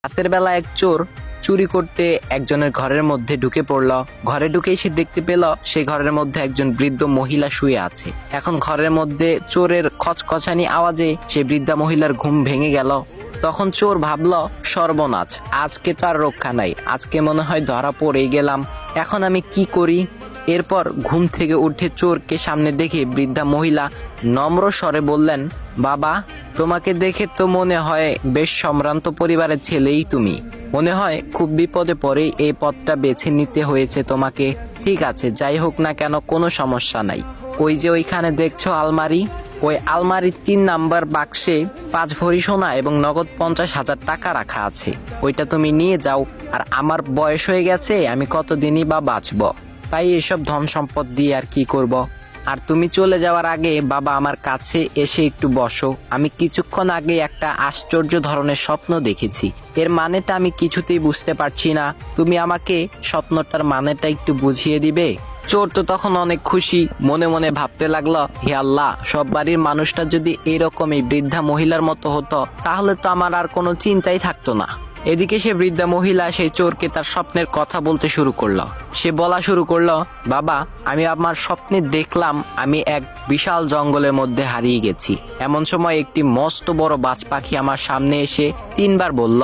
রাতের বেলা এক চোর চুরি করতে একজনের ঘরের মধ্যে ঢুকে পড়ল। ঘরে ঢুকেই সে দেখতে পেল সেই ঘরের মধ্যে একজন বৃদ্ধ মহিলা শুয়ে আছে। এখন ঘরের মধ্যে চোরের খচখচানি আওয়াজে সেই বৃদ্ধা মহিলার ঘুম ভেঙে গেল। তখন চোর ভাবল, সর্বনাশ, আজকে তো আর রক্ষা নাই, আজকে মনে হয় ধরা পড়েই গেলাম, এখন আমি কি করি। এরপর ঘুম থেকে উঠে চোরকে সামনে দেখে বৃদ্ধা মহিলা নম্র স্বরে বললেন, বাবা, তোমাকে দেখে তো মনে হয় বেশ সম্ভ্রান্ত পরিবারের ছেলেই তুমি। মনে হয় খুব বিপদে পড়ে এই পথটা বেছে নিতে হয়েছে তোমাকে। ঠিক আছে, যাই হোক না কেন, কোনো সমস্যা নাই। ওই যে ওইখানে দেখছো আলমারি, ওই আলমারির 3 নাম্বার বাক্সে 5 ভরি সোনা এবং নগদ 50,000 টাকা রাখা আছে। ওইটা তুমি নিয়ে যাও। আর আমার বয়স হয়ে গেছে, আমি কতদিনই বা বাঁচব, তাই এসব ধন সম্পদ দিয়ে আর কি করব। আর তুমি চলে যাওয়ার আগে বাবা আমার কাছে এসে একটু বসো। আমি কিছুক্ষণ আগে একটা আশ্চর্য ধরনের স্বপ্ন দেখেছি। এর মানেটা আমি কিছুতেই বুঝতে পারছি না। তুমি আমাকে স্বপ্নটার মানেটা একটু বুঝিয়ে দিবে? চোর তো তখন অনেক খুশি, মনে মনে ভাবতে লাগলো, হে আল্লাহ, সব বাড়ির মানুষটা যদি এরকমই বৃদ্ধা মহিলার মতো হতো তাহলে তো আমার আর কোনো চিন্তাই থাকতো না। এদিকে সে বৃদ্ধা মহিলা সেই চোরকে তার স্বপ্নের কথা বলতে শুরু করলো। সে বলা শুরু করলো, বাবা, আমি আমার স্বপ্নে দেখলাম আমি এক বিশাল জঙ্গলের মধ্যে হারিয়ে গেছি। এমন সময় একটি মস্ত বড় বাজ পাখি আমার সামনে এসে 3 বার বলল,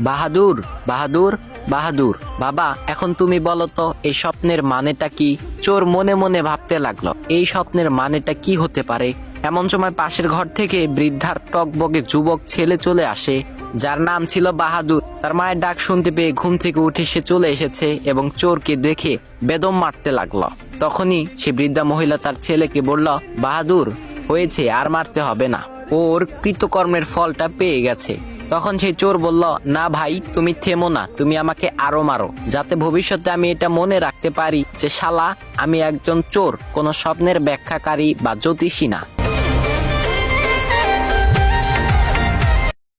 বাহাদুর, বাহাদুর, বাহাদুর। বাবা, এখন তুমি বলো তো এই স্বপ্নের মানেটা কি? চোর মনে মনে ভাবতে লাগলো, এই স্বপ্নের মানেটা কি হতে পারে। এমন সময় পাশের ঘর থেকে বৃদ্ধার টকবগে যুবক ছেলে চলে আসে, যার নাম ছিল বাহাদুর। তার মায়ের ডাক শুনতে পেয়ে ঘুম থেকে উঠে সে চলে এসেছে এবং চোরকে দেখে বেদম মারতে লাগলো। তখনই সে বৃদ্ধা মহিলা তার ছেলেকে বলল, বাহাদুর, হয়েছে, আর মারতে হবে না, ওর কৃতকর্মের ফলটা পেয়ে গেছে। তখন সেই চোর বলল, না ভাই, তুমি থেমো না, তুমি আমাকে আরো মারো, যাতে ভবিষ্যতে আমি এটা মনে রাখতে পারি যে শালা, আমি একজন চোর, কোনো স্বপ্নের ব্যাখ্যাকারী বা জ্যোতিষী না।